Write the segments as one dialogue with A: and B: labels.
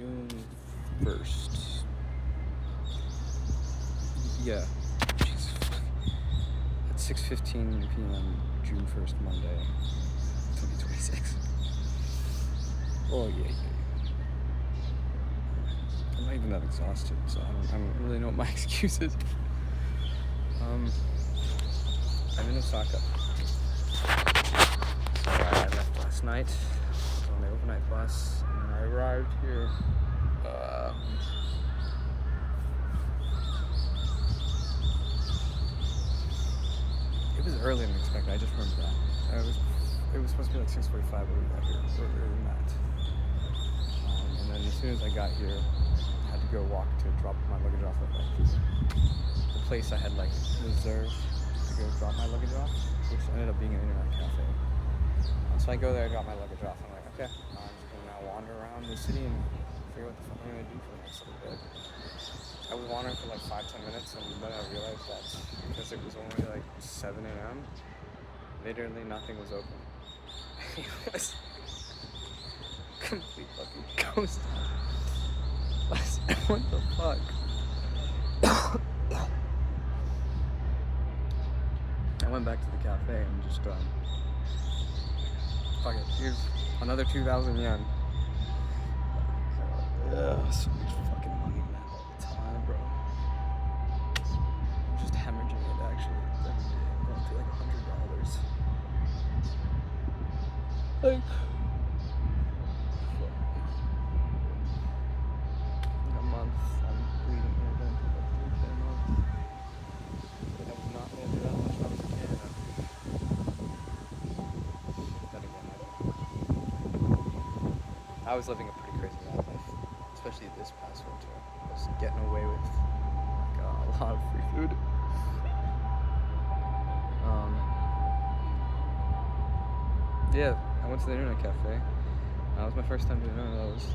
A: June 1st. Yeah. Jeez. At 6:15 p.m. June 1st, Monday, 2026. Oh yeah. I'm not even that exhausted, so I don't really know what my excuse is. I'm in Osaka. So I left last night. I was on the overnight bus, and I arrived here. It was earlier than expected. I just remember that. It was supposed to be like 6:45 when we got here, earlier than that. And then as soon as I got here, I had to go walk to drop my luggage off at the place I had like reserved to go drop my luggage off, which ended up being an internet cafe. So I go there, drop my luggage off, and I'm like, okay, I'm just gonna now wander around the city and figure out what the fuck I'm gonna do for the next little bit. I was wandering for like 5-10 minutes, and then I realized that because it was only like 7 a.m., literally nothing was open. It was complete fucking ghost. What the fuck? I went back to the cafe and just fuck it, here's another 2,000 yen. So much fucking money, man, all the time, bro. I'm just hemorrhaging it, actually, every day. I'm going through like $100. Like, in a month, I'm bleeding here, going through like 3K a month. But I was not going to do that much when I was in Canada. Then again, I was living a pretty crazy life, especially this past winter. I was getting away with like a lot of free food. Yeah, I went to the internet cafe. It was my first time doing it.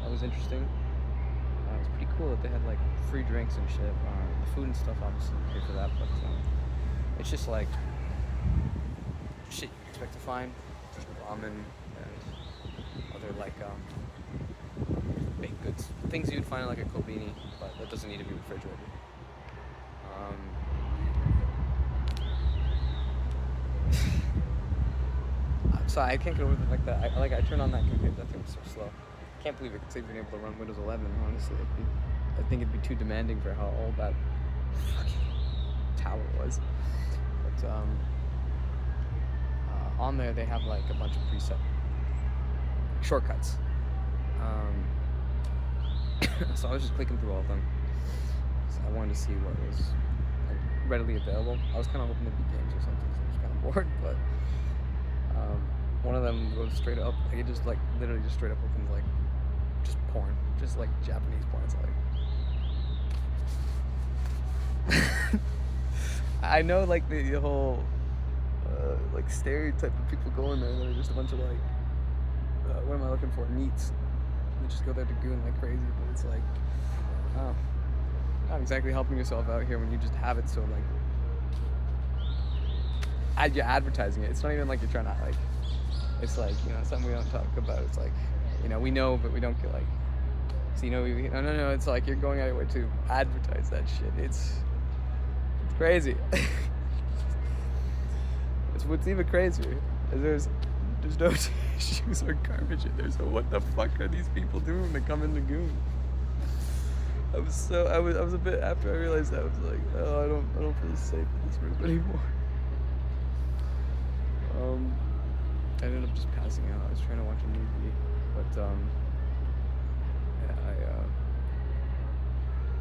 A: That was interesting. It was pretty cool that they had like free drinks and shit. The food and stuff, obviously, you pay for that, but it's just like shit you expect to find, just ramen and other like baked goods, things you'd find in like a kombini, but that doesn't need to be refrigerated. So I can't get over the fact that I turned on that computer. That thing was so slow. I can't believe it's even able to run Windows 11. Honestly, I think it'd be too demanding for how old that fucking tower was. But on there they have like a bunch of preset shortcuts. So I was just clicking through all of them. So I wanted to see what was like readily available. I was kind of hoping to be games or something, so I was kind of bored. But one of them goes straight up. Like it just like literally just straight up opens like just porn, just like Japanese porn. It's like I know like the whole like stereotype of people going there. They're just a bunch of like what am I looking for? Neats. They just go there to goon like crazy. But it's like not exactly helping yourself out here when you just have it so like you're advertising it. It's not even like you're trying to like. It's like, you know, something we don't talk about. It's like, you know, we know, but we don't get like. So, you know, no. It's like you're going out of your way to advertise that shit. It's crazy. It's what's even crazier. There's no tissues or garbage in there. So what the fuck are these people doing to come into goon? I was a bit after I realized that I was like, oh, I don't feel safe in this room anymore. I ended up just passing out. I was trying to watch a movie, but yeah,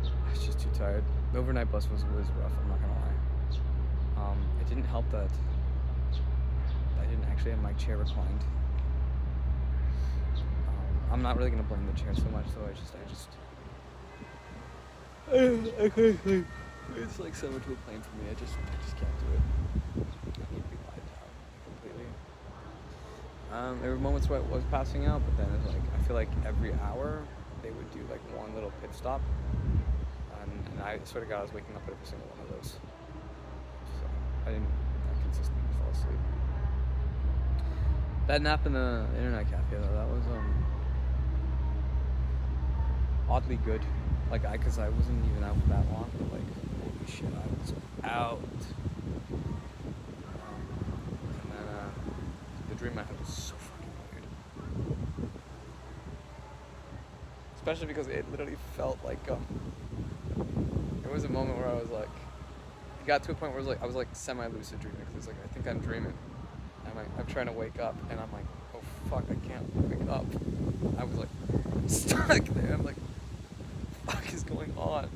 A: I was just too tired. The overnight bus was rough, I'm not gonna lie. It didn't help that I didn't actually have my chair reclined. I'm not really gonna blame the chair so much, though. I can't sleep. It's like similar to a plane for me. I just can't do it. I need to be lied down completely. There were moments where I was passing out, but then it's like I feel like every hour they would do like one little pit stop, and I swear to God I was waking up at every single one of those. So I didn't consistently fall asleep. That nap in the internet cafe though, that was oddly good. Like, cause I wasn't even out for that long, but like, holy shit, I was out. And then, the dream I had was so fucking weird. Especially because it literally felt like, there was a moment where I was like, it got to a point where I was like semi-lucid dreaming, because it's like, I think I'm dreaming, and I'm trying to wake up, and I'm like, oh fuck, I can't wake up. I was like, stuck there, I'm like, what the fuck is going on?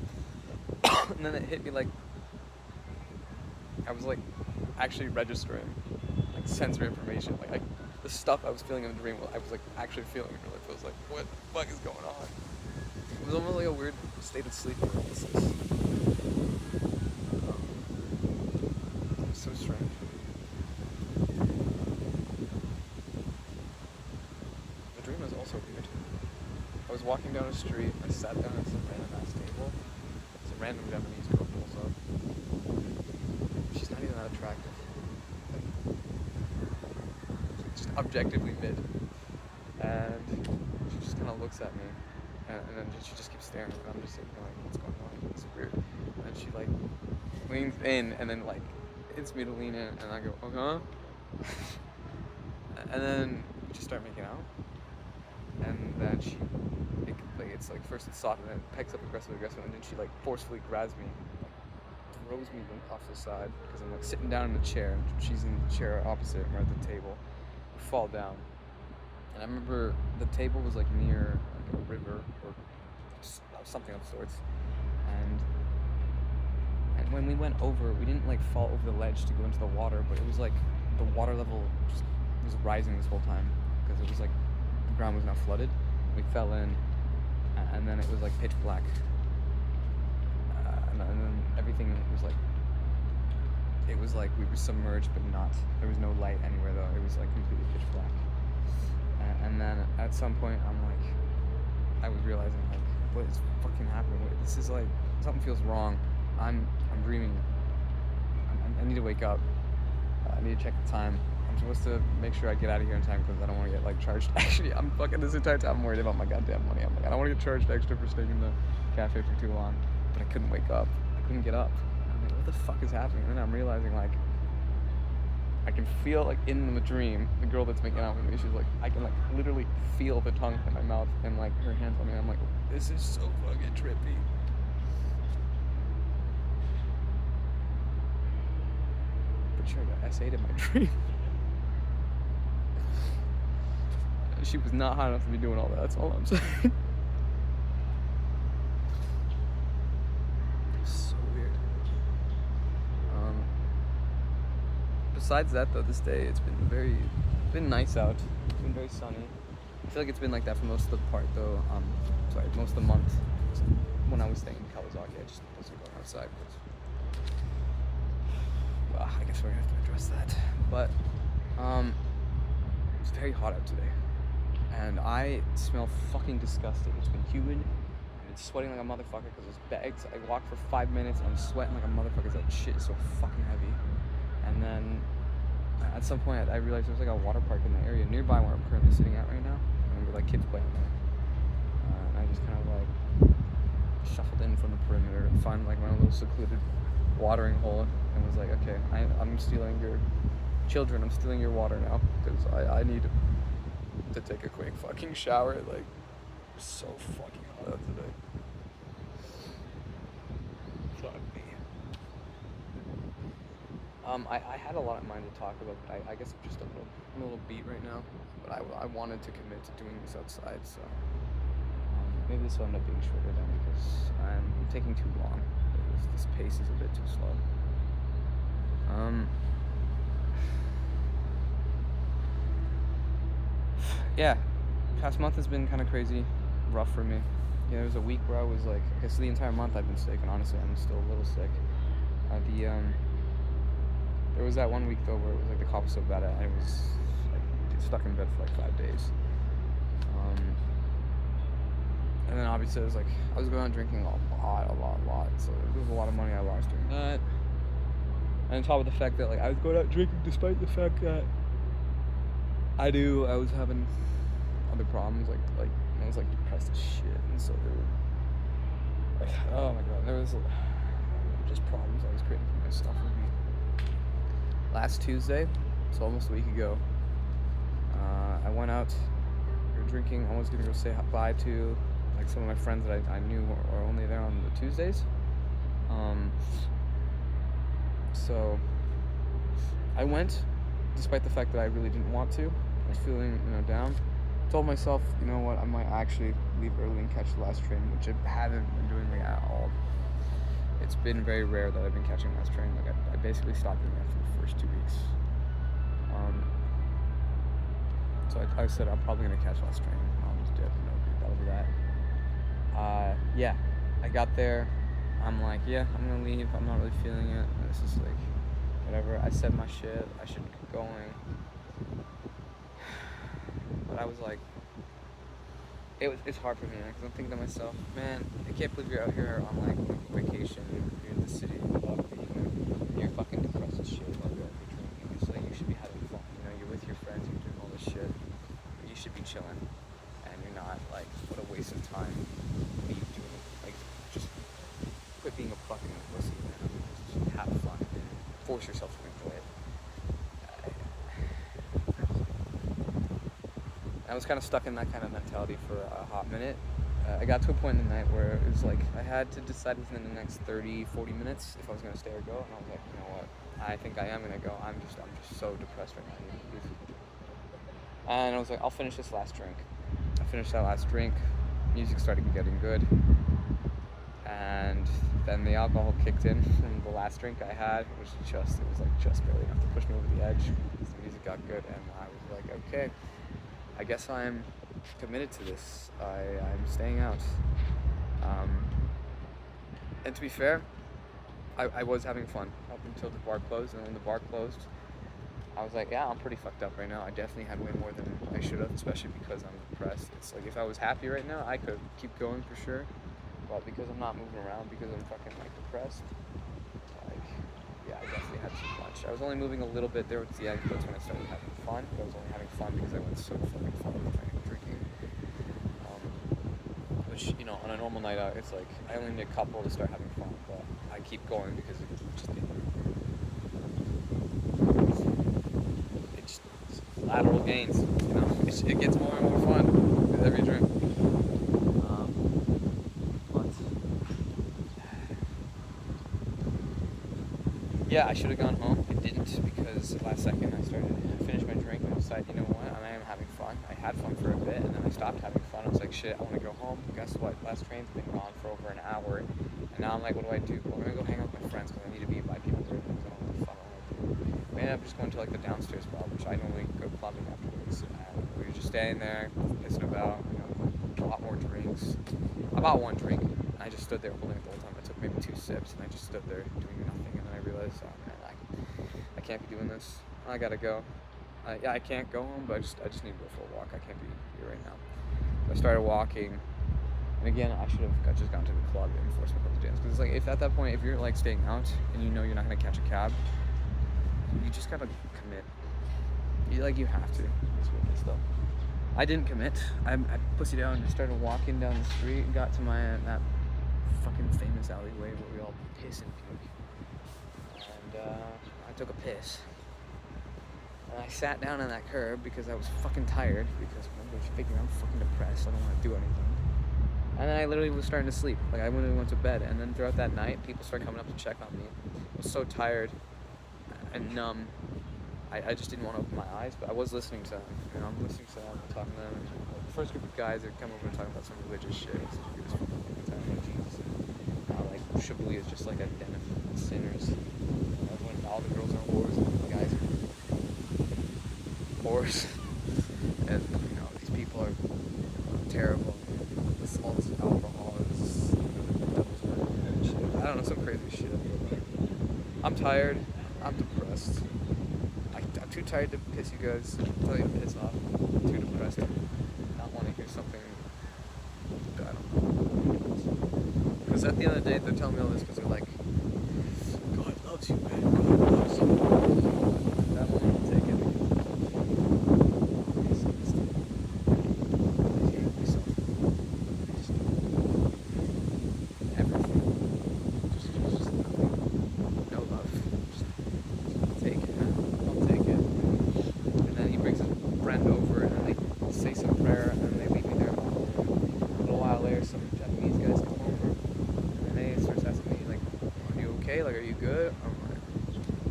A: And then it hit me like, I was like, actually registering, like, sensory information, like, the stuff I was feeling in the dream, I was like, actually feeling in real life. I was like, what the fuck is going on? It was almost like a weird state of sleep paralysis. It was so strange. The dream was also weird. I was walking down the street, I sat down at some random ass table. It's a random Japanese girl pulls up. She's not even that attractive. Like, just objectively mid. And she just kind of looks at me. And then she just keeps staring, and I'm just like, what's going on? It's weird. And she like leans in, and then like hits me to lean in, and I go, uh-huh. And then we just start making out, and then it's like first it's soft, and then it pecks up aggressively, and then she like forcefully grabs me, like throws me off the side, because I'm like sitting down in the chair, and she's in the chair opposite, we're at the table. We fall down, and I remember the table was like near a river or something of sorts, and when we went over, we didn't like fall over the ledge to go into the water, but it was like the water level just was rising this whole time, because it was like the ground was now flooded. We fell in, and then it was like pitch black, and then everything was like, it was like we were submerged, but not, there was no light anywhere though, it was like completely pitch black. And then at some point I was realizing, like, what is fucking happening? This is like, something feels wrong. I'm dreaming. I need to wake up. I need to check the time. I'm supposed to make sure I get out of here in time, because I don't want to get like charged. Actually, I'm fucking this entire time I'm worried about my goddamn money. I'm like, I don't want to get charged extra for staying in the cafe for too long. But I couldn't wake up. I couldn't get up. I'm like, what the fuck is happening? And then I'm realizing, like, I can feel, like, in the dream, the girl that's making out with me, she's like, I can like literally feel the tongue in my mouth and like her hands on me. I'm like, this is so fucking trippy. Pretty sure I got S8 in my dream. She was not hot enough to be doing all that, that's all I'm saying. So weird. Besides that though, this day it's been nice out. It's been very sunny. I feel like it's been like that for most of the part though. Most of the month. When I was staying in Kawasaki, I just wasn't going outside. Well, I guess we're gonna have to address that. But it's very hot out today, and I smell fucking disgusting. It's been humid, and it's sweating like a motherfucker because it's bags. I walked for 5 minutes, and I'm sweating like a motherfucker. That shit is so fucking heavy. And then at some point, I realized there was like a water park in the area nearby where I'm currently sitting at right now, and there were like kids playing there. And I just kind of like shuffled in from the perimeter and found like my little secluded watering hole, and was like, okay, I'm stealing your children. I'm stealing your water now, because I need to take a quick fucking shower. Like, it's so fucking hot out today. Fuck me. I had a lot in mind to talk about, but I guess I'm just I'm a little beat right now. But I wanted to commit to doing this outside, so maybe this will end up being shorter then, because I'm taking too long. This pace is a bit too slow. Yeah, past month has been kind of crazy, rough for me. Yeah, there was a week where I was like, I guess the entire month I've been sick, and honestly I'm still a little sick. There was that one week though where it was like the cough was so bad I was like stuck in bed for like 5 days. And then obviously it was like, I was going out drinking a lot, so there was a lot of money I lost doing that. And on top of the fact that like I was going out drinking despite the fact that I was having other problems, like I was like depressed as shit, and so Oh my god, there was just problems I was creating for myself with me. Last Tuesday, so almost a week ago, I went out, we were drinking. I was gonna go say bye to like some of my friends that I knew were only there on the Tuesdays. So I went, despite the fact that I really didn't want to. I was feeling, down. Told myself, you know what, I might actually leave early and catch the last train, which I haven't been doing like at all. It's been very rare that I've been catching last train. Like I basically stopped doing that for the first 2 weeks. So I said I'm probably gonna catch last train. I'll just dip. That'll be that. Yeah, I got there. I'm like, yeah, I'm gonna leave. I'm not really feeling it. This is like, whatever. I said my shit. I should keep going. But I was like, it's hard for me because I'm thinking to myself, man, I can't believe you're out here on like vacation. You're in the city. You're fucking depressed as shit while you're out here drinking. It's like you should be having fun. You're with your friends. You're doing all this shit. You should be chilling, and you're not. Like, what a waste of time. What are you doing? Like, just quit being a fucking pussy, man. Just have fun and force yourself to enjoy it. I was kind of stuck in that kind of mentality for a hot minute. I got to a point in the night where it was like I had to decide within the next 30, 40 minutes if I was going to stay or go. And I was like, you know what? I think I am going to go. I'm just so depressed right now. I need to do something. And I was like, I'll finish this last drink. I finished that last drink. Music started getting good. And then the alcohol kicked in from the last drink I had, it was just barely enough to push me over the edge. The music got good, and I was like, okay, I guess I'm committed to this. I'm staying out. And to be fair, I was having fun up until the bar closed, and when the bar closed, I was like, yeah, I'm pretty fucked up right now. I definitely had way more than I should have, especially because I'm depressed. It's like if I was happy right now, I could keep going for sure. But because I'm not moving around, because I'm fucking like depressed, like, yeah, I definitely had too much. I was only moving a little bit there with the end. That's when I started having fun. But I was only having fun because I went so fucking far with my drinking. Which, on a normal night out, it's like I only need a couple to start having fun, but I keep going because it's lateral gains. It gets more and more fun with every drink. Yeah, I should have gone home. I didn't because last second I finished my drink and I decided, you know what, I am having fun. I had fun for a bit and then I stopped having fun. I was like, shit, I want to go home. Guess what? Last train's been gone for over an hour. And now I'm like, what do I do? Well, I'm going to go hang out with my friends because I need to be by people because I don't know what the fuck I want to do. We ended up just going to like the downstairs bar, which I normally go clubbing afterwards. And we were just staying there, pissing about, a lot more drinks. I bought one drink. And I just stood there holding it the whole time. I took maybe 2 sips and I just stood there doing nothing. And then I realized, oh man, I can't be doing this. I gotta go. Yeah, I can't go home, but I just need to go for a walk. I can't be here right now. So I started walking, and again, I should have just gone to the club and forced myself to dance. Because it's like, if at that point, if you're like staying out and you know you're not gonna catch a cab, you just gotta commit. You have to. It's stuff. I didn't commit. I pussied out and just started walking down the street and got to that fucking famous alleyway where we all piss and puke. And I took a piss. And I sat down on that curb because I was fucking tired. Because I was figuring I'm fucking depressed. I don't want to do anything. And then I literally was starting to sleep. Like I went to bed. And then throughout that night, people started coming up to check on me. I was so tired and numb. I just didn't want to open my eyes. But I was listening to them. I'm listening to them and talking to them. And the first group of guys that come over and talk about some religious shit. It's just talking about Jesus. And like Chablis is just like a den of sinners. When all the girls are whores and the guys are whores, and these people are terrible. All this alcohol is devil's work and shit. I don't know, some crazy shit. I'm tired. I'm depressed. I'm too tired to piss you guys. Tell you to piss off. I'm too depressed to not want to hear something. I don't know. Because at the end of the day, they're telling me all this because they're like, God loves you, man. God loves you. That won't take it. Never. are you good? I'm like,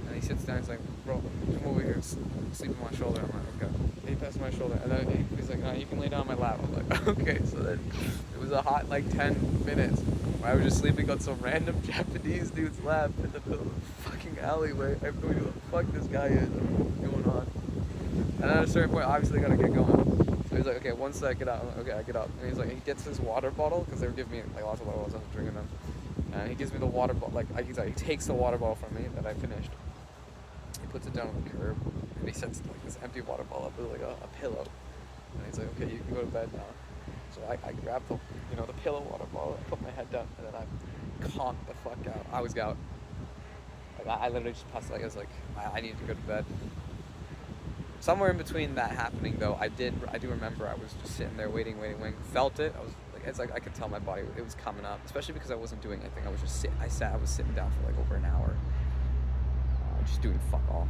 A: and he sits down, he's like, bro, come over here, sleep on my shoulder. I'm like, okay. And he passes my shoulder, and then he's like, no, you can lay down on my lap. I'm like, okay. So then it was a hot, like, 10 minutes where I was just sleeping on some random Japanese dude's lap in the middle of the fucking alleyway. I have no idea what the fuck this guy is. I don't know what's going on. And then at a certain point, obviously, I gotta get going. So he's like, okay, one sec, get out. I'm like, okay, I get up. And he's like, he gets his water bottle, because they were giving me, like, lots of water bottles. I was drinking them. And he gives me the water bottle, like, he takes the water bottle from me that I finished. He puts it down on the curb, and he sets, like, this empty water bottle up with, like, a pillow. And he's like, okay, you can go to bed now. So I grab the, the pillow water bottle, I put my head down, and then I conked the fuck out. I was out. Like, I literally just passed, like, I was like, I needed to go to bed. Somewhere in between that happening, though, I do remember I was just sitting there waiting, felt it. I was like, it's like I could tell my body it was coming up, especially because I wasn't doing anything. I was just I was sitting down for like over an hour, just doing fuck all.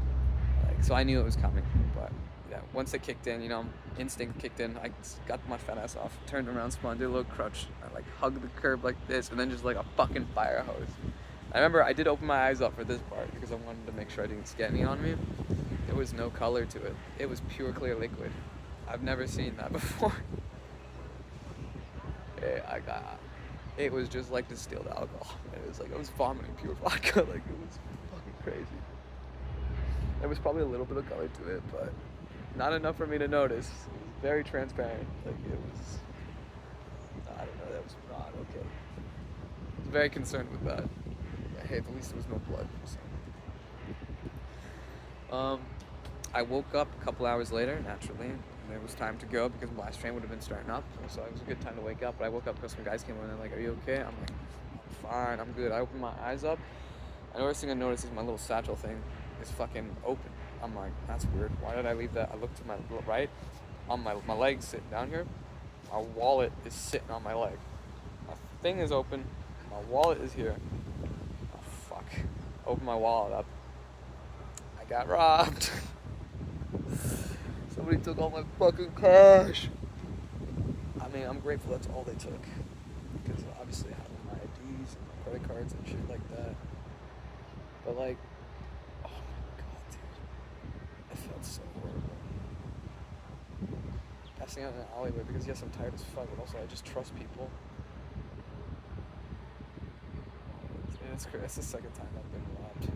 A: Like, so I knew it was coming, but yeah, once it kicked in, instinct kicked in. I got my fat ass off, turned around, spun, did a little crutch. I like hugged the curb like this, and then just like a fucking fire hose. I remember I did open my eyes up for this part because I wanted to make sure I didn't get any on me. There was no color to it. It was pure clear liquid. I've never seen that before. It was just like distilled alcohol. It was like I was vomiting pure vodka. Like, it was fucking crazy. There was probably a little bit of color to it, but not enough for me to notice. It was very transparent. Like, it was, I don't know, that was not okay. I was very concerned with that. But hey, at least there was no blood. So. I woke up a couple hours later, naturally, and it was time to go because my last train would have been starting up, so it was a good time to wake up. But I woke up because some guys came in and they're like, are you okay? I'm like, I'm fine, I'm good. I opened my eyes up, and the first thing I noticed is my little satchel thing is fucking open. I'm like, that's weird. Why did I leave that? I looked to my right, on my leg sitting down here. My wallet is sitting on my leg. My thing is open, my wallet is here. Oh, fuck. Open my wallet up. I got robbed. Somebody took all my fucking cash. I mean, I'm grateful that's all they took. Because obviously I have my IDs and my credit cards and shit like that. But like, oh my god, dude. It felt so horrible. Passing out in an alleyway because yes, I'm tired as fuck, but also I just trust people. It's crazy. It's the second time I've been robbed.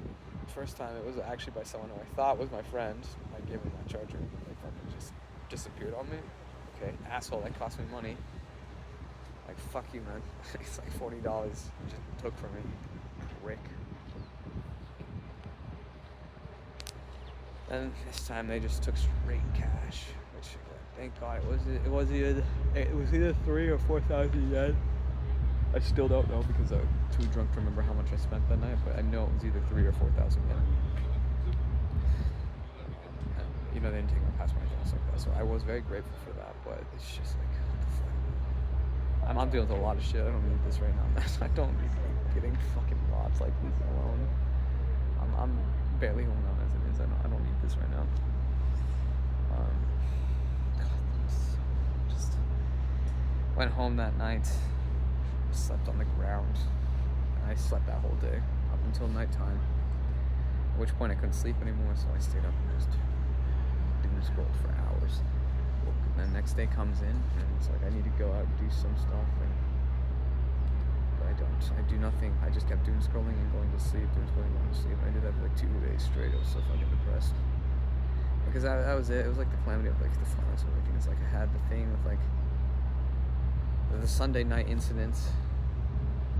A: First time it was actually by someone who I thought was my friend. I gave him my charger and they fucking just disappeared on me. Okay, asshole, that cost me money. Like, fuck you, man. It's like $40 you just took from me. Rick. And this time they just took straight cash, which thank God it was either 3,000 or 4,000 yen. I still don't know because I'm too drunk to remember how much I spent that night, but I know it was either 3,000 or 4,000 yen. They didn't take my passport or anything else like that, so I was very grateful for that, but it's just like, what the fuck? I'm dealing with a lot of shit. I don't need this right now, man. I don't need getting fucking robbed, like, leave me alone. I'm barely holding on as it is. I don't need this right now. Just went home that night. Slept on the ground. I slept that whole day up until nighttime, at which point I couldn't sleep anymore, so I stayed up and just doom scrolled for hours. And then the next day comes in and it's like I need to go out and do some stuff, but I don't. I do nothing. I just kept doom scrolling and going to sleep, going to sleep. I did that for like 2 days straight. I was so fucking depressed because that was it. It was like the calamity of like the finals and everything. It's like I had the thing with like the Sunday night incidents,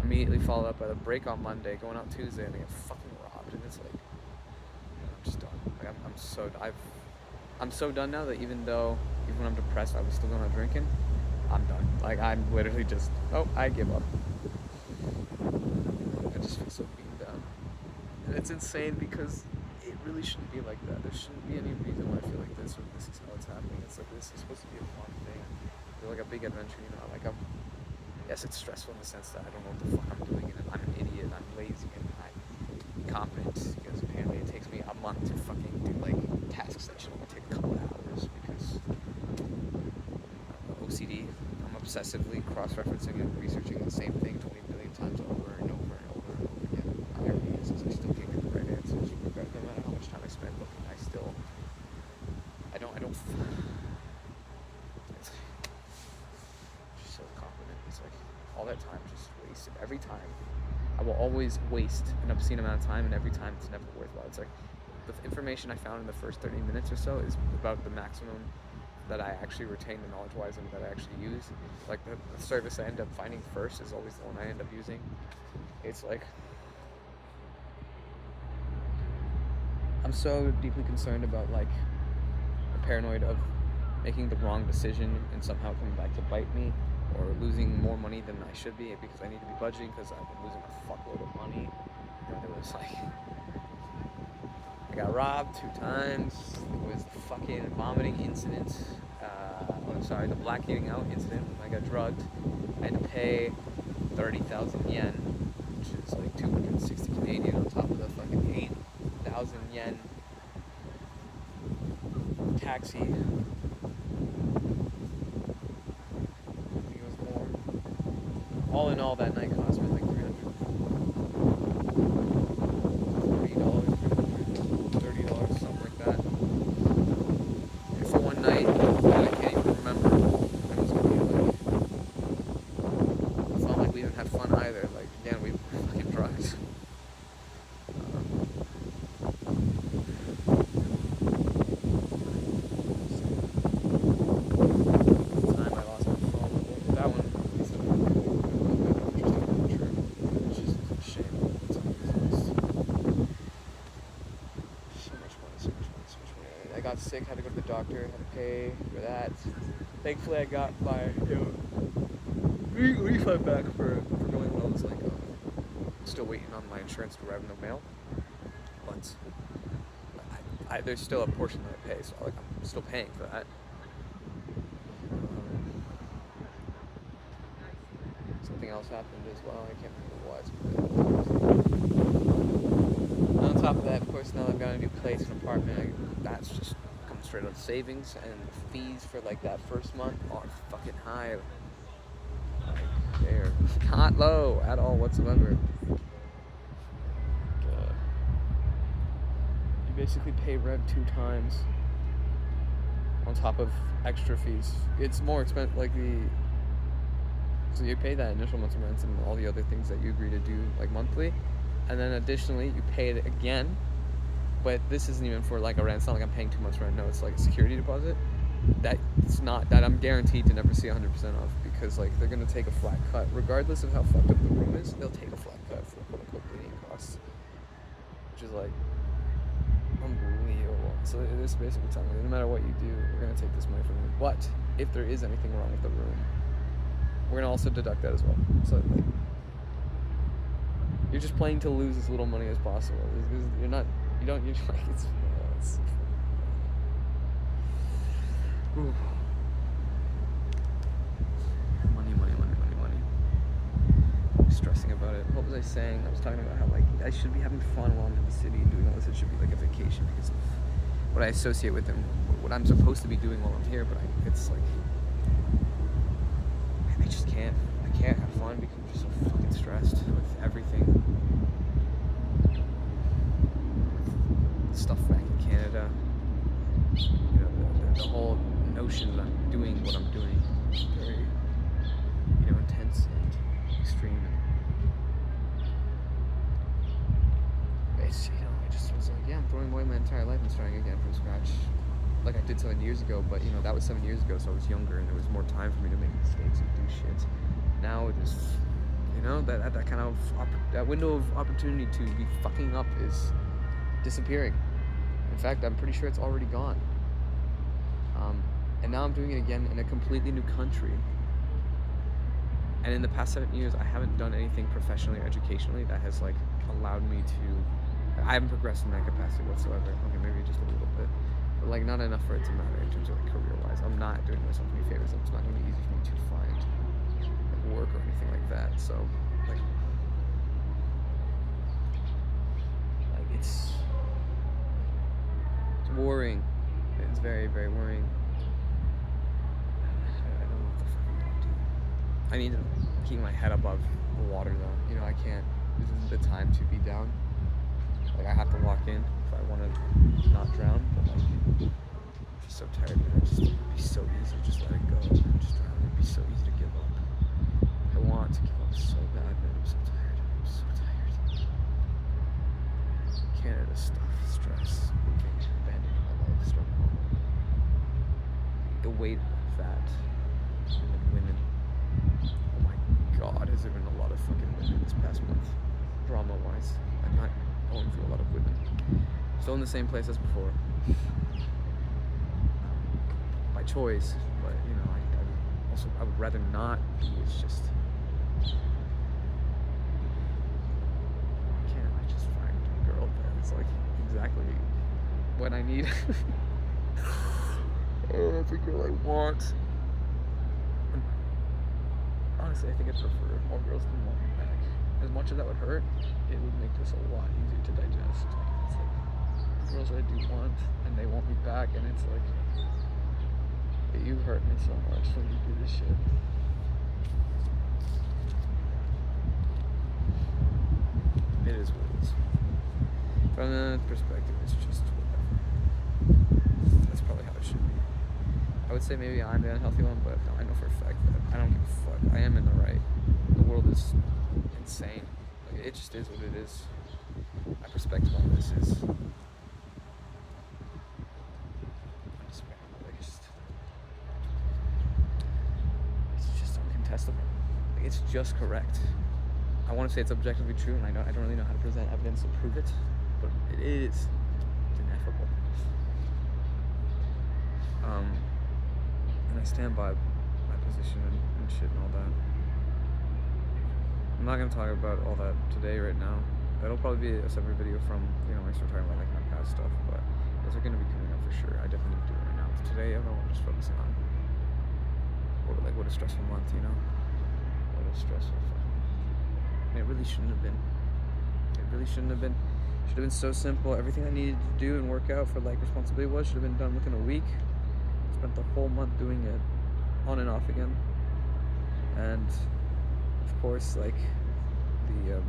A: immediately followed up by the break on Monday, going out Tuesday, and I get fucking robbed. And it's like, I'm just done. Like, I'm so done now that even when I'm depressed, I was still going out drinking. I'm done. Like, I'm literally just, I give up. I just feel so beaten down. And it's insane because it really shouldn't be like that. There shouldn't be any reason why I feel like this or this is how it's happening. It's like, this is supposed to be a fun thing. Like a big adventure, like yes, it's stressful in the sense that I don't know what the fuck I'm doing, and I'm an idiot, I'm lazy, and I'm incompetent, because apparently it takes me a month to fucking do, like, tasks that should only take a couple of hours, because OCD, I'm obsessively cross-referencing and researching the same thing 20 billion times over and over and over and over again. Irony is don't. It's just so confident. It's like all that time just wasted. Every time, I will always waste an obscene amount of time, and every time it's never worthwhile. It's like the information I found in the first 30 minutes or so is about the maximum that I actually retain the knowledge-wise and that I actually use. Like the service I end up finding first is always the one I end up using. It's like I'm so deeply concerned about like paranoid of making the wrong decision and somehow coming back to bite me, or losing more money than I should be because I need to be budgeting because I've been losing a fuckload of money. And it was like I got robbed 2 times. It was the fucking vomiting incident. The black eating out incident when I got drugged. I had to pay 30,000 yen, which is like 260 Canadian on top of the fucking 8,000 yen taxi. I think it was more. All in all, that night cost me like $300. $30, something like that. And for one night that I can't even remember, it was gonna be like, it's not like we even had fun either. Like again, we were fucking drugs. Sick, had to go to the doctor, had to pay for that. Thankfully, I got my refund back for going when I was like still waiting on my insurance to arrive in the mail. But there's still a portion that I pay, so like I'm still paying for that. Something else happened as well. I can't remember what. On top of that, of course, now I've got a new place, an apartment. That's just straight out savings, and the fees for like that first month are fucking high. Like they're not low at all whatsoever. You basically pay rent 2 times on top of extra fees. It's more expensive, like so you pay that initial month's rent and all the other things that you agree to do like monthly, and then additionally you pay it again. But this isn't even for like a rent. It's not like I'm paying 2 months rent. No, it's like a security deposit. That I'm guaranteed to never see 100% of, because like they're gonna take a flat cut regardless of how fucked up the room is. They'll take a flat cut for quote unquote cleaning costs, which is like unbelievable. So it's basically telling me no matter what you do, we're gonna take this money from you. But if there is anything wrong with the room, we're gonna also deduct that as well. So like you're just playing to lose as little money as possible. You're like it's ooh. Money. I'm stressing about it. What was I saying? I was talking about how like I should be having fun while I'm in the city and doing all this. It should be like a vacation because of what I associate with and what I'm supposed to be doing while I'm here. But it's like I just can't. I can't have fun because I'm just so fucking stressed with everything. Stuff back in Canada, you know, the whole notion that I'm doing what I'm doing is very, intense and extreme. It's, I just was like, yeah, I'm throwing away my entire life and starting again from scratch, like I did 7 years ago. But that was 7 years ago, so I was younger and there was more time for me to make mistakes and do shit. Now it is, that kind of that window of opportunity to be fucking up is disappearing. In fact, I'm pretty sure it's already gone. And now I'm doing it again in a completely new country. And in the past 7 years, I haven't done anything professionally or educationally that has like allowed me to. I haven't progressed in that capacity whatsoever. Okay, maybe just a little bit, but like not enough for it to matter in terms of like career-wise. I'm not doing myself any favors. It's not going to be easy for me to find like work or anything like that. So like it's worrying. It's very, very worrying. I don't know what the fuck I'm gonna do. I need to keep my head above the water though. I can't. This isn't the time to be down. Like I have to walk in if I want to not drown. But like, just so tired, man. It'd be so easy to just let it go and just drown. It'd be so easy to give up. I want to give up so bad, man. I'm so tired. I'm so tired. Canada stuff, stress, moving, abandoning my life, starting home. The weight of that. And then women. Oh my god, has there been a lot of fucking women this past month? Drama-wise. I'm not going through a lot of women. Still in the same place as before. By choice, but you know, I would rather not be. It's just I just find a girl that is like exactly what I need. Every girl I want. Honestly, I think I'd prefer if more girls didn't want me back. As much as that would hurt, it would make this a lot easier to digest. It's like girls that I do want, and they want me back, and it's like, you hurt me so much when you do this shit. It is what it is. From that perspective, it's just whatever. That's probably how it should be. I would say maybe I'm the unhealthy one, but no, I know for a fact that I don't give a fuck. I am in the right. The world is insane. Like, it just is what it is. My perspective on this is it's just uncontestable. Like, it's just correct. I want to say it's objectively true, and I don't really know how to present evidence to prove it, but it is. It's ineffable. And I stand by my position and shit and all that. I'm not gonna talk about all that today right now. That'll probably be a separate video from, you know, when I start talking about like my past stuff, but those are gonna be coming up for sure. I definitely need to do it right now. Today, I'm just focusing on what a stressful month, you know? What a stressful fucking. It really shouldn't have been. It really shouldn't have been. Should have been so simple. Everything I needed to do and work out for like responsibility should have been done within a week. Spent the whole month doing it on and off again. And of course, like, the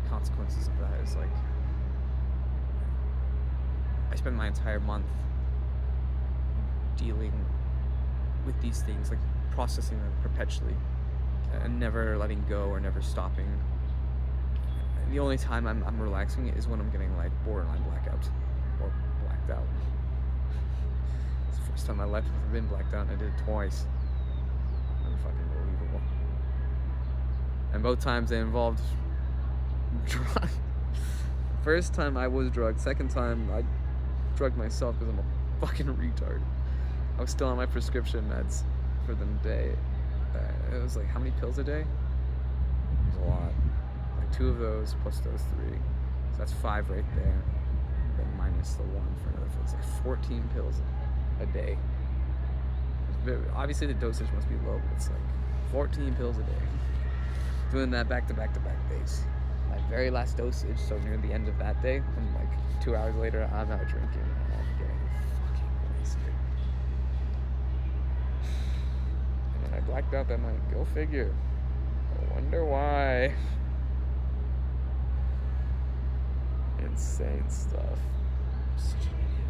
A: consequences of that is like, I spent my entire month dealing with these things, like processing them perpetually and never letting go or never stopping. The only time I'm relaxing is when I'm getting like borderline blackout or blacked out. It's the first time in my life I've ever been blacked out, and I did it twice. Unfucking believable. And both times they involved drugs. First time I was drugged. Second time I drugged myself because I'm a fucking retard. I was still on my prescription meds for the day. It was like, how many pills a day? It was a lot. Like 2 of those plus those 3. So that's 5 right there. Then minus the 1 for another 4. It's like 14 pills a day. Obviously the dosage must be low, but it's like 14 pills a day. Doing that back to back to back days. My very last dosage, so near the end of that day, and like 2 hours later, I'm out drinking and I'm getting fucking wasted. And then I blacked out that night. Go figure. I wonder why. Insane stuff. I'm such an idiot.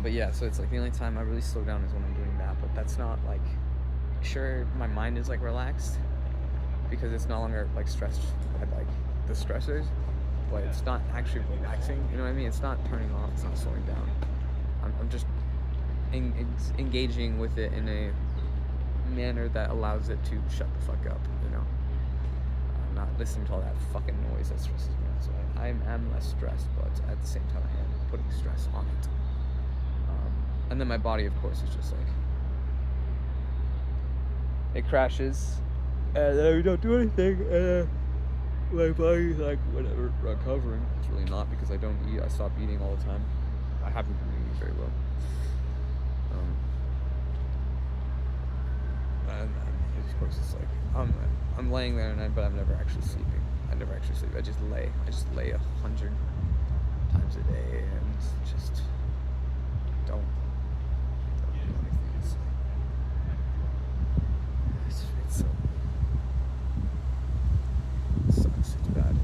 A: But yeah, so it's like the only time I really slow down is when I'm doing that, but that's not like, sure, my mind is like relaxed because it's no longer like stressed by like the stressors, but it's not actually relaxing, you know what I mean? It's not turning off, it's not slowing down. I'm just engaging with it in a manner that allows it to shut the fuck up, you know? I'm not listening to all that fucking noise that stresses me out, so I am less stressed, but at the same time I am putting stress on it. And then my body, of course, is just like, it crashes, and then we don't do anything, and my body's like, whatever, recovering. It's really not, because I don't eat. I stop eating all the time. I haven't been eating very well. And of course, it's like, I'm laying there, but I'm never actually sleeping. I never actually sleep. I just lay 100 times a day, and just don't do anything. It sucks. It's bad.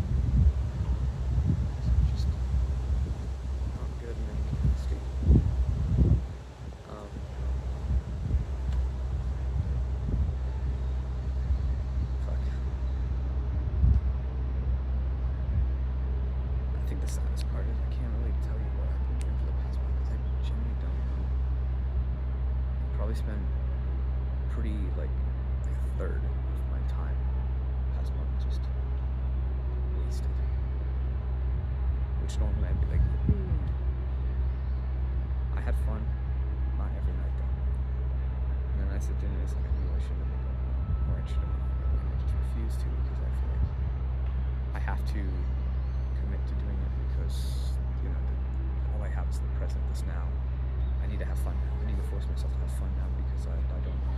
A: think the saddest part is I can't really tell you what I've been doing for the past month because I genuinely don't know. I've probably spent pretty, like a third of my time past month just wasted. Which normally I'd be like, I had fun, not every night though. And then I sit there and it's like I knew I should have been going out, or I should have been going out, and I just refuse to because I feel like I have to commit to doing it because, you know, all I have is the present, this now. I need to have fun now. I need to force myself to have fun now because I don't know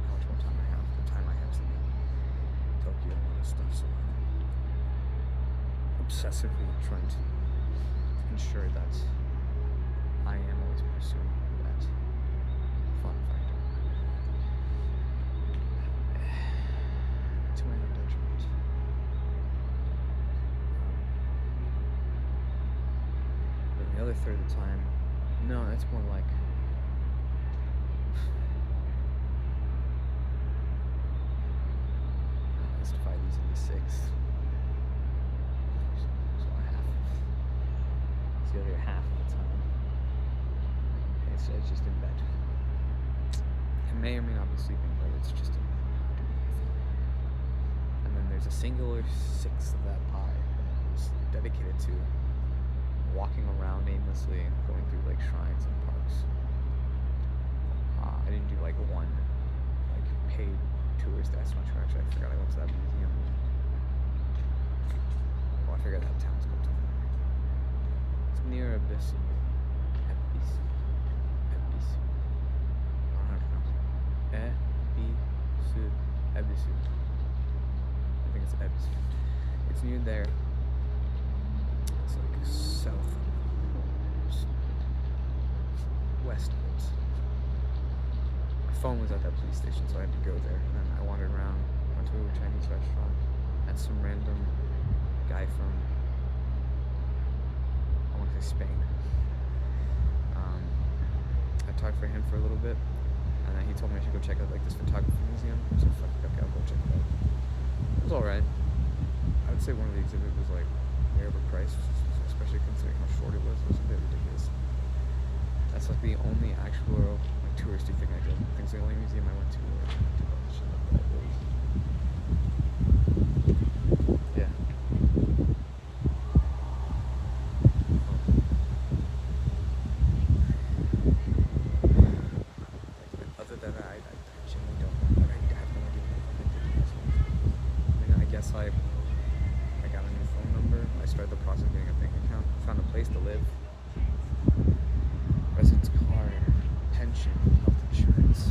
A: how much more time I have. The time I have is in Tokyo and all this stuff, so I'm obsessively trying to ensure that I am always pursuing that fun factor. To my own detriment. But the other third of the time, no, that's more like let's divide these into 6. So it's the other half of the time. It's just in bed. I may or may not be sleeping, but it's just in bed, not doing anything. And then there's a singular 6th of that pie that is dedicated to walking around aimlessly and going through like shrines and parks. I didn't do like one like paid tourist destination. Actually, I forgot I went to that museum. Well, I forgot that town's called. It's near Abyss. I don't know how to pronounce it. Ebisu. I think it's Ebisu. It's near there. It's like south, west of it. My phone was at that police station, so I had to go there. And then I wandered around, went to a Chinese restaurant, met some random guy from, I want to say Spain. I talked for him for a little bit, and then he told me I should go check out like this photography museum. So fuck it, okay, I'll go check it out. It was alright. I would say one of the exhibits was like way overpriced, especially considering how short it was. It was a bit ridiculous. That's like the only actual like touristy thing I did. I think it's the only museum I went to where I did all this shit like that. Yeah. Other than that, I genuinely don't know. I have no idea what I did this month. I mean, I guess I got a new phone number. I started the process of getting a bank account. Found a place to live. Residence card, pension, health insurance.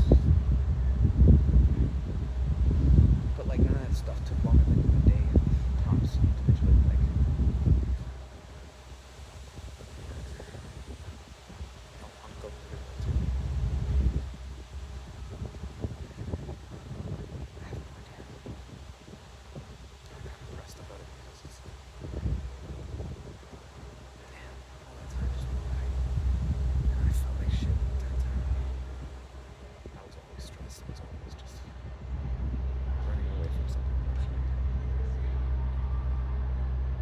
A: But like none of that stuff took longer than a day tops individually. Like how long ago did it take? I have no idea. I'm kind of depressed about it because it's all that time just went by. And I felt like shit the entire time. I was always stressed. I was always just running away from something emotionally.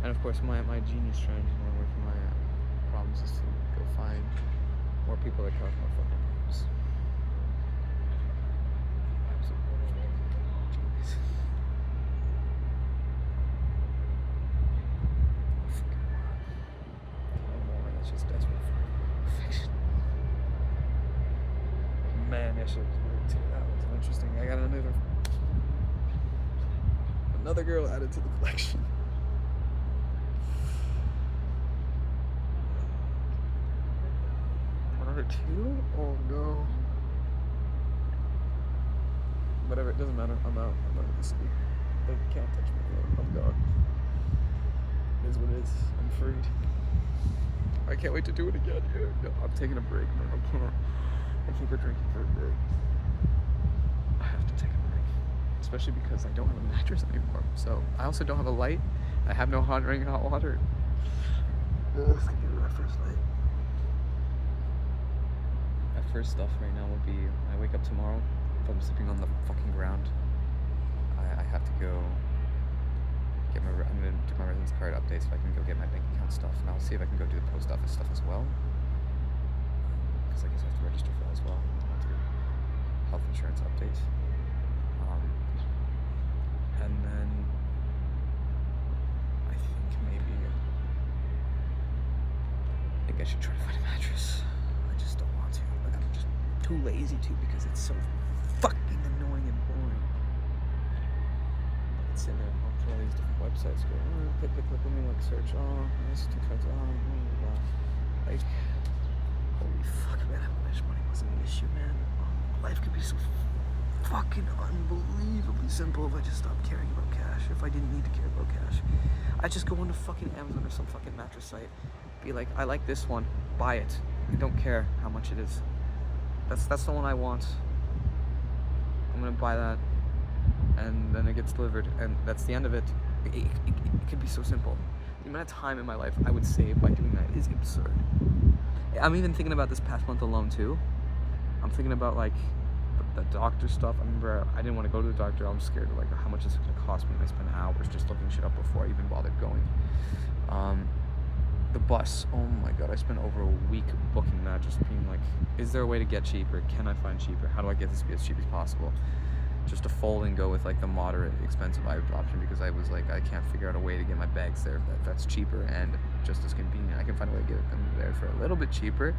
A: And of course, my genius strategy to run away from my problems is to go find more people that cause more fucking problems. Absolute genius. Freaking moron. That's just desperate for perfection. Man, that shit was weird too. That was interesting. I got another girl added to the collection. Another 2? Oh no. Whatever, it doesn't matter. I'm out. I'm out of the city. They can't touch me. I'm gone. It is what it is. I'm freed. I can't wait to do it again. No, I'm taking a break, man. I can't go drinking for a bit. I have to take a break. Especially because I don't have a mattress anymore. So I also don't have a light. I have no hot water. This could be my first night. My first stuff right now will be I wake up tomorrow. If I'm sleeping on the fucking ground, I have to go I'm gonna do my residence card update so I can go get my bank account stuff, and I'll see if I can go do the post office stuff as well. Because I guess I have to register for that as well. I'll do health insurance update. And then I think I should try to find a mattress. I just don't want to. Like, I'm just too lazy to because it's so fucking annoying and boring. It's in there on all these different websites. Go, click, let me like search. Oh, this is too expensive. Oh, blah, blah, blah. Like, holy fuck, man! I wish money wasn't an issue, man. Life could be so fucking unbelievably simple if I just stopped caring about cash. If I didn't need to care about cash, I'd just go onto fucking Amazon or some fucking mattress site. Be like, I like this one, buy it. I don't care how much it is. That's the one I want. I'm gonna buy that, and then it gets delivered, and that's the end of it. It could be so simple. The amount of time in my life I would save by doing that is absurd. I'm even thinking about this past month alone too. I'm thinking about like the doctor stuff. I remember I didn't want to go to the doctor. I'm scared of like how much it's gonna cost me. And I spent hours just looking shit up before I even bothered going. The bus, oh my god, I spent over a week booking that, just being like, is there a way to get cheaper? Can I find cheaper? How do I get this to be as cheap as possible? Just to fold and go with like the moderate expensive option, because I was like, I can't figure out a way to get my bags there that's cheaper and just as convenient. I can find a way to get them there for a little bit cheaper,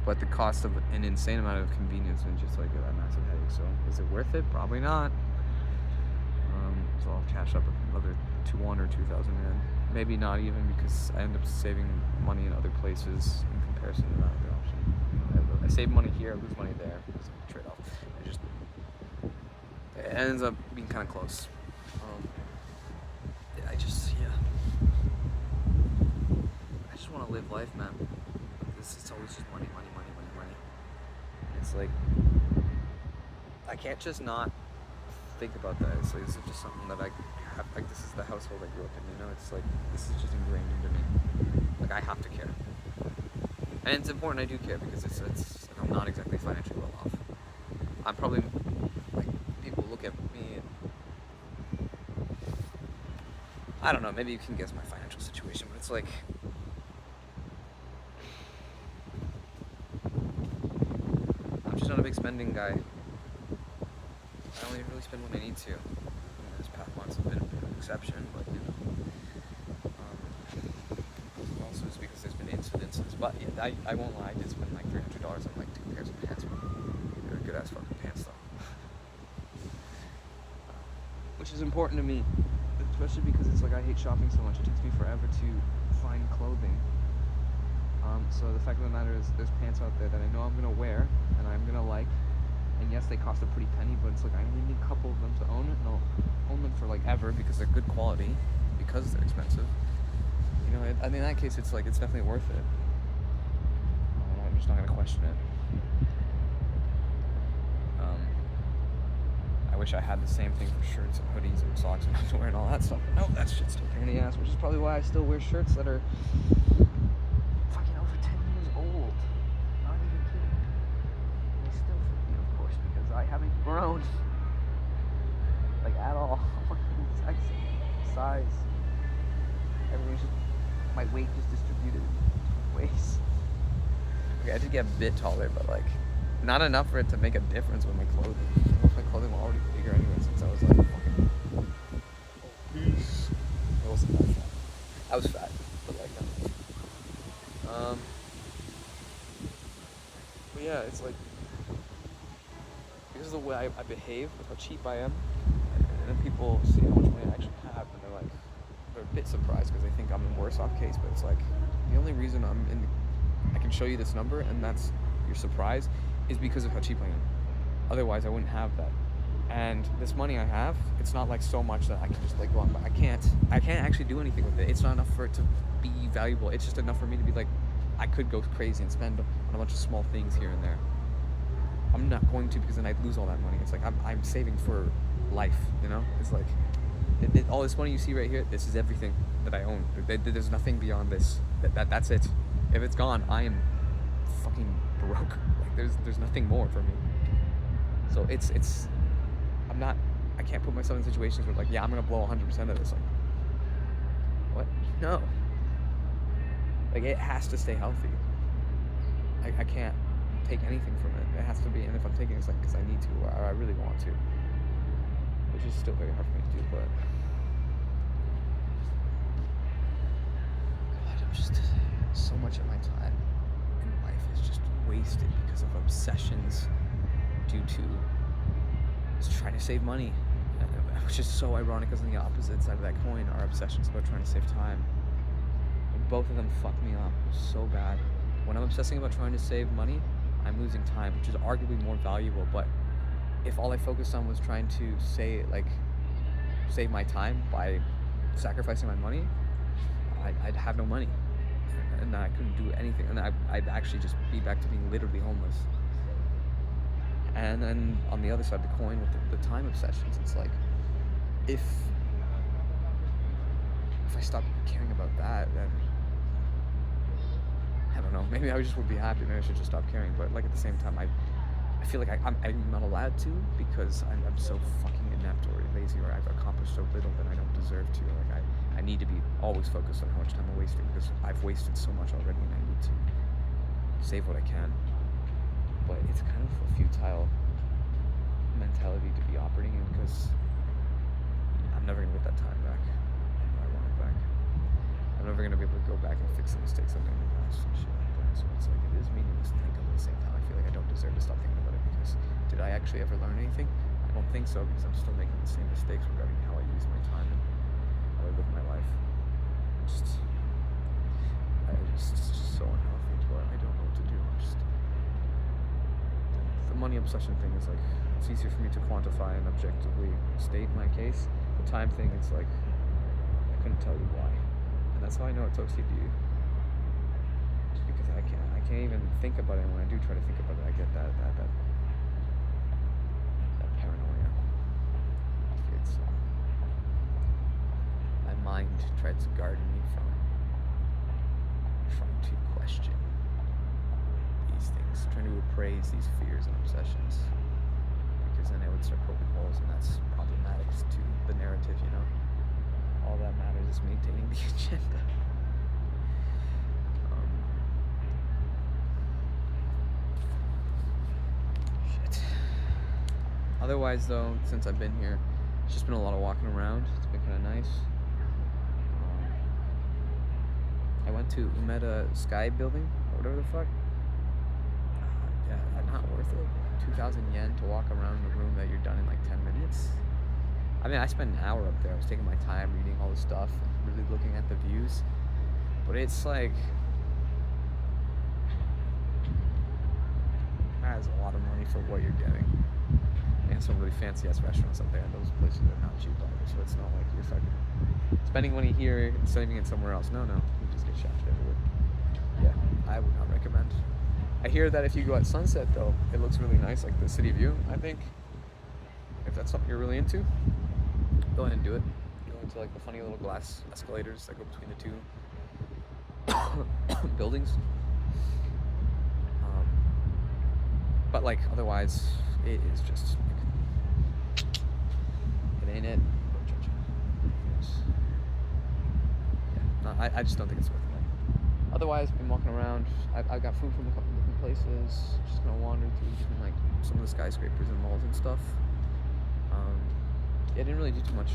A: but the cost of an insane amount of convenience and just like a massive headache. So is it worth it? Probably not. So I'll cash up another 1 or 2,000 rand. Maybe not even, because I end up saving money in other places in comparison to that other option. I save money here, I lose money there. It's a trade-off. It ends up being kind of close. I just want to live life, man. It's always just money. And it's like, I can't just not think about that. It's like, this is just something that I have, like, this is the household I grew up in, you know? It's like, this is just ingrained into me. Like, I have to care. And it's important I do care, because it's like, I'm not exactly financially well off. I'm probably, like, people look at me and, I don't know, maybe you can guess my financial situation, but it's like, I'm just not a big spending guy. I only really spend when I need to. This past months have been a bit of an exception, but you know, also it's because there's been incidences. But yeah, I won't lie, I did spend like $300 on like 2 pairs of pants. They were good ass fucking pants though. Which is important to me, especially because it's like I hate shopping so much. It takes me forever to find clothing. So the fact of the matter is, there's pants out there that I know I'm gonna wear and I'm gonna like. And yes, they cost a pretty penny, but it's like I only need a couple of them to own it, and I'll own them for like ever, because they're good quality, because they're expensive. You know, I mean, in that case, it's like, it's definitely worth it. I'm just not gonna question it. I wish I had the same thing for shirts and hoodies and socks and underwear and all that stuff. But no, that shit's still a pain in the ass, which is probably why I still wear shirts that are fucking over 10 years old. Not even kidding. They still fit me, of course, because I haven't grown, like, at all. Exact same size. Everything's just, my weight just distributed in ways. Okay, I did get a bit taller, but like, not enough for it to make a difference with my clothing. My clothing was already bigger anyway, since I was like fucking obese. I wasn't that fat. I was fat, but like that. But yeah, it's like, because of the way I behave, with how cheap I am, and then people see how much money I actually have, and they're a bit surprised because they think I'm in a worse off case. But it's like, the only reason I can show you this number, and that's your surprise, is because of how cheap I am. Otherwise, I wouldn't have that. And this money I have, it's not like so much that I can just like go on. But I can't actually do anything with it. It's not enough for it to be valuable. It's just enough for me to be like, I could go crazy and spend on a bunch of small things here and there. I'm not going to, because then I'd lose all that money. It's like, I'm saving for life, you know? It's like, all this money you see right here, this is everything that I own. There's nothing beyond this. That's it. If it's gone, I am fucking broke. Like, there's nothing more for me. So I can't put myself in situations where like, yeah, I'm gonna blow 100% of this. Like, No. Like, it has to stay healthy. I can't take anything from it. It has to be, and if I'm taking it, it's like because I need to, or I really want to. Which is still very hard for me to do, but... God, I'm just... So much of my time in life is just wasted because of obsessions due to just trying to save money. Which is so ironic, because on the opposite side of that coin are obsessions about trying to save time. And both of them fuck me up so bad. When I'm obsessing about trying to save money, I'm losing time, which is arguably more valuable. But if all I focused on was trying to save my time by sacrificing my money, I'd have no money, and I couldn't do anything, and I'd actually just be back to being literally homeless. And then on the other side of the coin, with the time obsessions, it's like, if I stop caring about that, then I don't know, maybe I just would be happy. Maybe I should just stop caring. But like, at the same time, I feel like I'm not allowed to, because I'm so fucking inept or lazy, or I've accomplished so little that I don't deserve to. Like, I need to be always focused on how much time I'm wasting, because I've wasted so much already, and I need to save what I can. But it's kind of a futile mentality to be operating in, because I'm never gonna get that time back. I want it back. I'm never gonna be able to go back and fix the mistakes I've made in the past and shit like that. So it's like, it is meaningless to think of. At the same time, I feel like I don't deserve to stop thinking about it, because did I actually ever learn anything? I don't think so, because I'm still making the same mistakes regarding how I use my time and how I live my life. It's just so unhealthy, but I don't know what to do. The money obsession thing is like, it's easier for me to quantify and objectively state my case. The time thing, it's like, I couldn't tell you why. And that's how I know it's OCD. Just because I can't even think about it, and when I do try to think about it, I get that paranoia. It's my mind tries to guard me from trying to question these things, trying to appraise these fears and obsessions, because then it would start poking holes, and that's problematic to the narrative, you know. All that matters is maintaining the agenda. Shit. Otherwise, though, since I've been here, it's just been a lot of walking around. It's been kind of nice. I went to Umeda Sky Building, or whatever the fuck. Yeah, not worth it. 2,000 yen to walk around in a room that you're done in like 10 minutes. I mean, I spent an hour up there. I was taking my time reading all the stuff and really looking at the views. But it's like, that is a lot of money for what you're getting. And some really fancy ass restaurants up there, and those places are not cheap either. So it's not like you're fucking spending money here and saving it somewhere else. No, you just get shafted everywhere. Yeah, I would not recommend. I hear that if you go at sunset, though, it looks really nice, like the city view. I think if that's something you're really into, go ahead and do it. Go into like the funny little glass escalators that go between the two buildings. But like, otherwise, it is just like, it ain't it. Yeah, I just don't think it's worth it. Otherwise, I've been walking around. I got food from a couple different places. Just gonna wander through different, like, some of the skyscrapers and malls and stuff. Yeah, I didn't really do too much.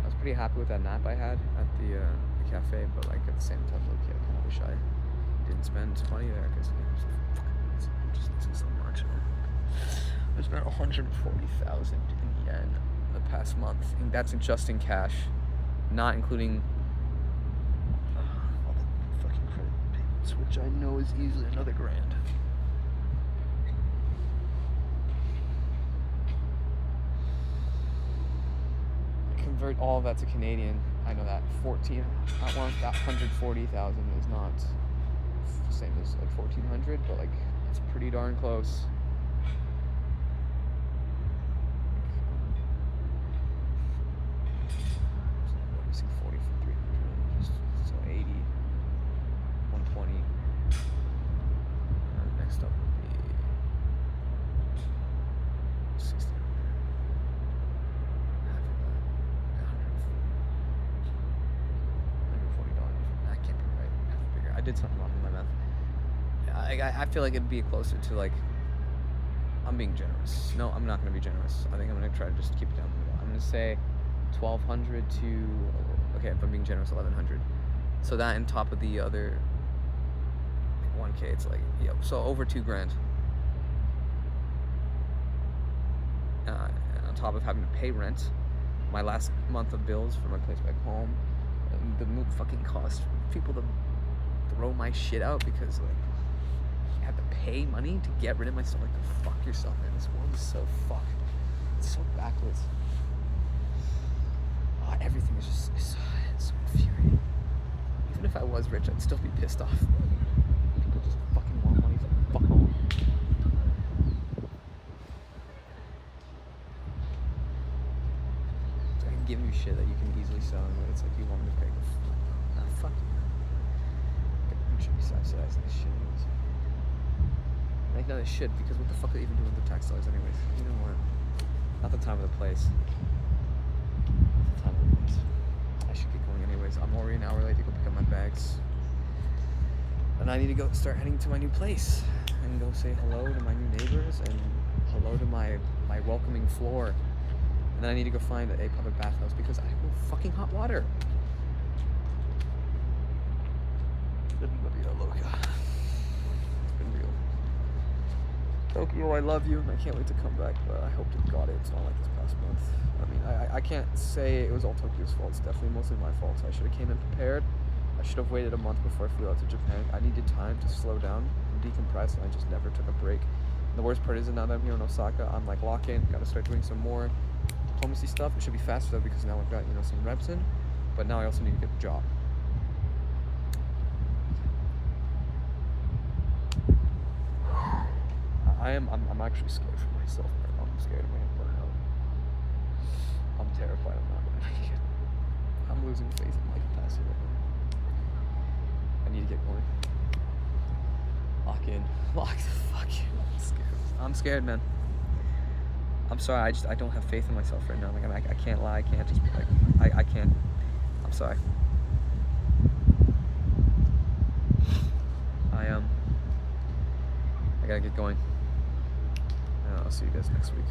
A: I was pretty happy with that nap I had at the cafe, but like, at the same time, like, yeah, I kind of wish I didn't spend money there, because I'm just losing so much. I spent 140,000 in yen the past month, and that's just in cash, not including all the fucking credit payments, which I know is easily another grand. Convert all of that to Canadian. I know that 140,000 is not the same as like 1,400, but like, it's pretty darn close. Let me see, 40 from 300, so 80, 120. Next up would be 60. Half of that, 100. did something wrong with my math. I feel like it'd be closer to like, I'm being generous. No, I'm not gonna be generous. I think I'm gonna try to just keep it down the middle. I'm gonna say 1,200 to, okay, if I'm being generous, 1,100. So that on top of the other 1K, it's like, yeah, so over 2 grand. On top of having to pay rent, my last month of bills for my place back home, and the move fucking cost people to throw my shit out because like I have to pay money to get rid of my stuff. Like, go fuck yourself, man. This world is so fucked. It's so backwards. Everything is just it's so infuriating. Even if I was rich, I'd still be pissed off. People just fucking want money for fuck all. I can give you shit that you can easily sell, but it's like you want me to pay. Nah, fuck you. You should be subsidizing this shit anyways. Like, no, they should, because what the fuck are they even doing with the tax dollars anyways? You know what? Not the time or the place. Not the time or the place. I should get going anyways. I'm already an hour late to go pick up my bags. And I need to go start heading to my new place. And go say hello to my new neighbors and hello to my welcoming floor. And then I need to go find a public bathhouse because I have no fucking hot water. It's been real. Tokyo, I love you. I can't wait to come back, but I hope to God it's not like this past month. I mean, I can't say it was all Tokyo's fault. It's definitely mostly my fault. I should have came in prepared. I should have waited a month before I flew out to Japan. I needed time to slow down and decompress, and I just never took a break. And the worst part is that now that I'm here in Osaka, I'm like locked in. Got to start doing some more diplomacy stuff. It should be faster though because now I've got some reps in, but now I also need to get a job. I'm actually scared for myself right now. I'm scared of my burnout. I'm terrified I'm not gonna make it. I'm losing faith in my capacity right now. I need to get going. Lock in. Lock the fuck in. I'm scared. I'm scared, man. I'm sorry, I don't have faith in myself right now. Like, I can't lie. I can't just be like, I can't. I'm sorry. I gotta get going. I'll see you guys next week.